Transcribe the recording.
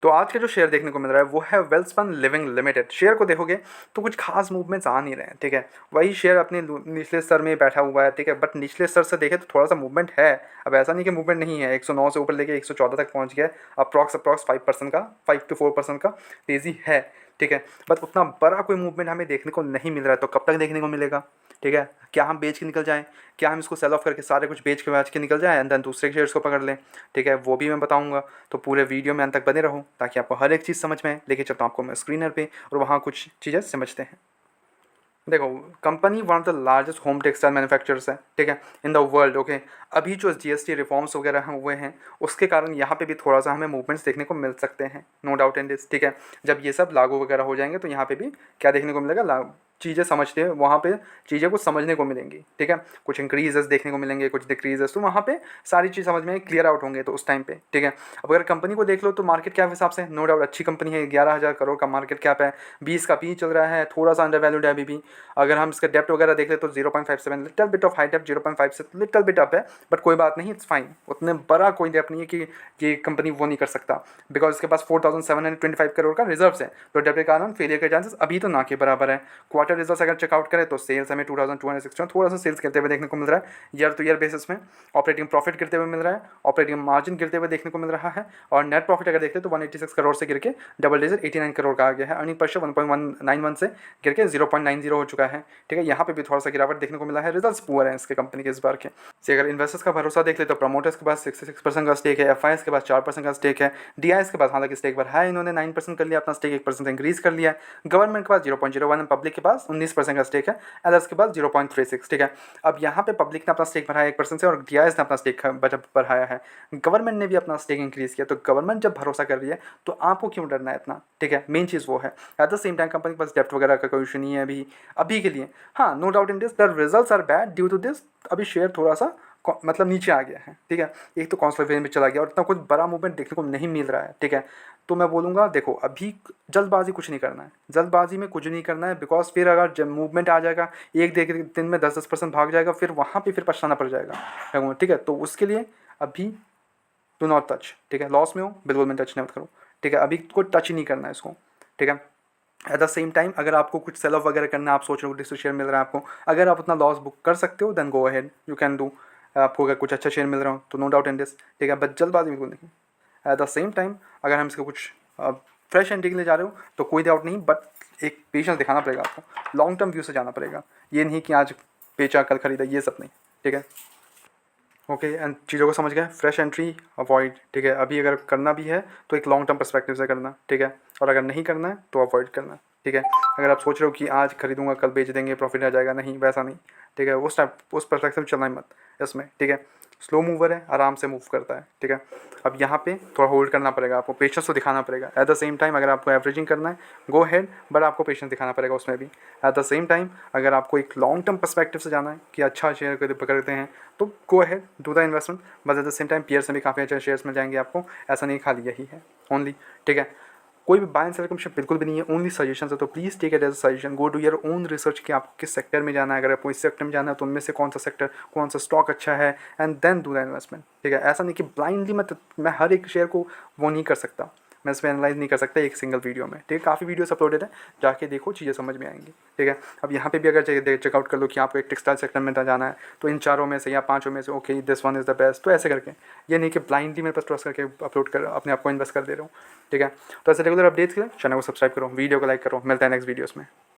तो आज का जो शेयर देखने को मिल रहा है वो है वेलस्पन लिविंग लिमिटेड। शेयर को देखोगे तो कुछ खास मूवमेंट्स आ नहीं रहे हैं, ठीक है। वही शेयर अपने निचले स्तर में बैठा हुआ है, ठीक है, बट निचले स्तर से देखे तो थोड़ा सा मूवमेंट है। अब ऐसा नहीं कि मूवमेंट नहीं है, 109 से ऊपर लेके 114 तक पहुंच गया है। अप्रॉक्स 5% का 5 to 4% का तेज़ी है, ठीक है। बट उतना बड़ा कोई मूवमेंट हमें देखने को नहीं मिल रहा है, तो कब तक देखने को मिलेगा, ठीक है। क्या हम बेच के निकल जाएं, क्या हम इसको सेल ऑफ करके सारे कुछ बेच के निकल जाएं एंड देन दूसरे शेयर्स को पकड़ लें, ठीक है, वो भी मैं बताऊंगा। तो पूरे वीडियो में अंत तक बने रहो ताकि आपको हर एक चीज़ समझ में आए। लेके चलता हूँ आपको मैं स्क्रीनर पे और वहाँ कुछ चीज़ें समझते हैं। देखो, company one of the largest home textile manufacturers है, ठीक है, इन द वर्ल्ड, ओके। अभी जो जीएसटी रिफॉर्म्स वगैरह हुए हैं उसके कारण यहाँ पे भी थोड़ा सा हमें मूवमेंट्स देखने को मिल सकते हैं, नो डाउट इन दिस, ठीक है। जब ये सब लागू वगैरह हो जाएंगे तो यहाँ पे भी क्या देखने को मिलेगा, चीज़ें समझते हैं, वहाँ पे चीज़ें कुछ समझने को मिलेंगी, ठीक है। कुछ इंक्रीजेस देखने को मिलेंगे, कुछ डिक्रीजेस, तो वहाँ पे सारी चीज़ समझ में क्लियर आउट होंगे तो उस टाइम पे, ठीक है। अब अगर कंपनी को देख लो तो मार्केट कैप हिसाब से नो डाउट अच्छी कंपनी है, 11,000 करोड़ का मार्केट कैप है, 20 का पी चल रहा है, थोड़ा सा अंडर वैल्यूड है अभी भी। अगर हम इसका डेप्ट वगैरह देख ले तो 0.57, लिटल बिट ऑफ हाई डेप्ट, 0.5 से लिटल बिट अप है, बट कोई बात नहीं, इट्स फाइन। उतने बड़ा कोई डेप्ट नहीं है कि ये कंपनी वो नहीं कर सकता, बिकॉज इसके पास 4,725 करोड़ का रिजर्व्स है, तो डेप्ट के कारण फेलियर के चांसेस अभी तो ना के बराबर है। क्वार्टर रिजल्ट अगर चेकआउट करें तो सेल्स हमें 2,260 थोड़ा सा सेल्स गिरते हुए देखने को मिल रहा है ईयर टू ईयर बेसिस में। ऑपरेटिंग प्रॉफिट गिरते हुए मिल रहा है, ऑपरेटिंग मार्जिन गिरते हुए देखने को मिल रहा है, और नेट प्रॉफिट अगर देखते हैं तो 186 करोड़ से गिर के डबल डिजिट 89 करोड़ का आ गया है। अर्निंग पर शेयर 1.191 से गिर के 0.90 हो चुका है, ठीक है। यहाँ पे भी थोड़ा सा गिरावट देखने को मिला है, रिजल्ट्स पुअर हैं इसके कंपनी के इस बार के। से अगर इन्वेस्टर्स का भरोसा देख ले तो प्रमोटर्स के पास 66% का स्टेक है, एफआईएस के पास 4% का स्टेक है, डीआईएस के पास हालांकि स्टेक बढ़ा है, इन्होंने 9% कर लिया अपना स्टेक, 1% इंक्रीज कर लिया है, गवर्नमेंट के पास 0.01, पब्लिक के पास 19% का स्टेक है, अदर्स के पास 0.36, ठीक है। अब यहाँ पे पब्लिक ने अपना स्टेक बढ़ाया 1% से और डीआईएस ने अपना स्टेक बढ़ाया है, गवर्नमेंट ने भी अपना स्टेक इंक्रीज किया। तो गवर्नमेंट जब भरोसा कर रही है तो आपको क्यों डरना है इतना, ठीक है, मेन चीज़ वो है। At the same time company के पास डेप्ट वगैरह का कोई इशू नहीं है अभी के लिए। हाँ, no doubt in this the results are bad due to this, अभी शेयर थोड़ा सा मतलब नीचे आ गया है, ठीक है। एक तो कॉन्सोलिडेशन में चला गया और इतना कुछ बड़ा मूवमेंट देखने को नहीं मिल रहा है, ठीक है। तो मैं बोलूँगा देखो, अभी जल्दबाजी कुछ नहीं करना है, जल्दबाजी में कुछ नहीं करना है, बिकॉज फिर अगर जब मूवमेंट आ जाएगा एक दिन में 10% भाग जाएगा, फिर वहाँ पे फिर पछताना पड़ जाएगा, ठीक है। तो उसके लिए अभी डू नॉट टच, ठीक है। लॉस में हो बिल्कुल में टच नहीं मत करो, ठीक है, अभी कोई टच ही नहीं करना है इसको, ठीक है। एट द सेम टाइम अगर आपको कुछ सेल ऑफ वगैरह करना है, आप सोच रहे हो डिस्ट्रिक्ट शेयर मिल रहा है आपको, अगर आप अपना लॉस बुक कर सकते हो then go ahead, you can do. आपको अगर कुछ अच्छा शेयर मिल रहा हो तो नो डाउट इन दिस, ठीक है, बट जल्दबाजी बिल्कुल नहीं। एट द सेम टाइम अगर हम इसका कुछ फ्रेश एंट्री के लिए जा रहे हो तो कोई डाउट नहीं, बट एक पेशेंस दिखाना पड़ेगा आपको, लॉन्ग टर्म व्यू से जाना पड़ेगा, ये नहीं कि आज बेचा कल खरीदा, ये सब नहीं, ठीक है। ओके, एंड चीज़ों को समझ गए, फ्रेश एंट्री अवॉइड, ठीक है। अभी अगर करना भी है तो एक लॉन्ग टर्म पर्सपेक्टिव से करना, ठीक है, और अगर नहीं करना है तो अवॉइड करना, ठीक है। अगर आप सोच रहे हो कि आज खरीदूंगा कल बेच देंगे प्रॉफिट आ जाएगा, नहीं, वैसा नहीं, ठीक है। उस पर्सपेक्टिव चलना ही मत इसमें, ठीक है। स्लो मूवर है, आराम से मूव करता है, ठीक है। अब यहाँ पे थोड़ा होल्ड करना पड़ेगा आपको, पेशेंस तो दिखाना पड़ेगा। एट द सेम टाइम अगर आपको एवरेजिंग करना है गो हेड, बट आपको पेशेंस दिखाना पड़ेगा उसमें भी। एट द सेम टाइम अगर आपको एक लॉन्ग टर्म पर्सपेक्टिव से जाना है कि अच्छा शेयर पकड़ते हैं तो go ahead do the investment, but at the same time peer से भी काफ़ी अच्छे शेयर्स मिल जाएंगे आपको, ऐसा नहीं खाली यही है ओनली, ठीक है। कोई भी बाय एंड सेल कमीशन बिल्कुल भी नहीं है, ओनली सजेशन है, तो please take it as a suggestion, go do your own research कि आपको किस सेक्टर में जाना है। अगर आपको इस सेक्टर में जाना है तो उनमें से कौन सा सेक्टर, कौन सा स्टॉक अच्छा है, and then do the investment, ठीक है। ऐसा नहीं कि ब्लाइंडली मैं हर एक शेयर को वो नहीं कर सकता, मैं इसमें एनालाइज नहीं कर सकता एक सिंगल वीडियो में, ठीक है। काफ़ी वीडियोस अपलोडेड है, जाके देखो, चीज़ें समझ में आएंगी, ठीक है। अब यहाँ पे भी अगर चेकआउट कर लो कि आपको एक टेक्सटाइल सेक्टर में जाना है तो इन चारों में से या पांचों में से okay this one is the best, तो ऐसे करके, ये नहीं कि ब्लाइंडली मेरे पास ट्रस्ट करके अपलोड कर अपने आप को इन्वेस्ट कर दे रहा हूँ, ठीक है। तो ऐसे रेगुलर अपडेट्स के लिए चैनल को सब्सक्राइब करो, वीडियो को लाइक करो, मिलता है नेक्स्ट वीडियोस में।